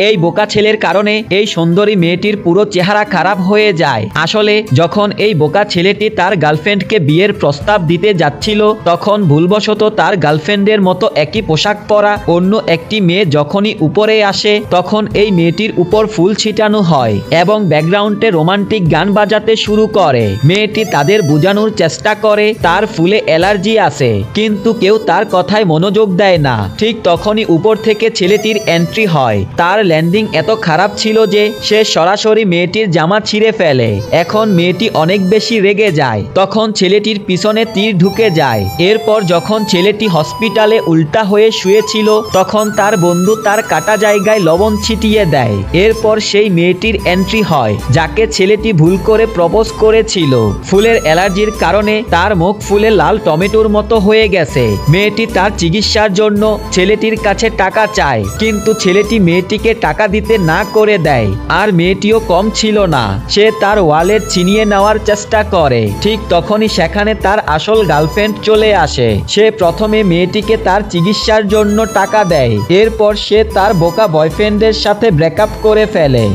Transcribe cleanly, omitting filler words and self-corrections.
এই বোকা ছেলের কারণে এই সুন্দরী মেয়েটির পুরো চেহারা খারাপ হয়ে যায়। আসলে যখন এই বোকা ছেলেটি তার গার্লফ্রেন্ডকে বিয়ের প্রস্তাব দিতে যাচ্ছিল, তখন ভুলবশত তার গার্লফ্রেন্ডের মতো একই পোশাক পরা অন্য একটি মেয়ে যখনই উপরে আসে, তখন এই মেয়েটির উপর ফুল ছিটানো হয় এবং ব্যাকগ্রাউন্ডে রোমান্টিক গান বাজাতে শুরু করে। মেয়েটি তাদের বোঝানোর চেষ্টা করে তার ফুলে অ্যালার্জি আছে, কিন্তু কেউ তার কথায় মনোযোগ দেয় না। ঠিক তখনই উপর থেকে ছেলেটির এন্ট্রি হয়। তার ল্যান্ডিং এত খারাপ ছিল যে সে সরাসরি মেয়েটির জামা ছিঁড়ে ফেলে। এখন মেয়েটি অনেক বেশি রেগে যায়। তখন ছেলেটির পিছনে তীর ঢুকে যায়। এরপর যখন ছেলেটি হসপিটালে উল্টা হয়ে শুয়েছিল, তখন তার বন্ধু তার কাটা জায়গায় লবণ ছিটিয়ে দেয়। এরপর সেই মেয়েটির এন্ট্রি হয় যাকে ছেলেটি ভুল করে প্রপোজ করেছিল। ফুলের অ্যালার্জির কারণে তার মুখ ফুলে লাল টমেটোর মতো হয়ে গেছে। মেয়েটি তার চিকিৎসার জন্য ছেলেটির কাছে টাকা চায়, কিন্তু ছেলেটি মেয়েটিকে টাকা দিতে না করে দেয়। আর মেয়েটিও কম ছিল না, সে তার ওয়ালেট ছিনিয়ে নেওয়ার চেষ্টা করে। ঠিক তখনই সেখানে তার আসল গার্লফ্রেন্ড চলে আসে। সে প্রথমে মেয়েটিকে তার চিকিৎসার জন্য টাকা দেয়, এরপর সে তার বোকা বয়ফ্রেন্ডের সাথে ব্রেকআপ করে ফেলে।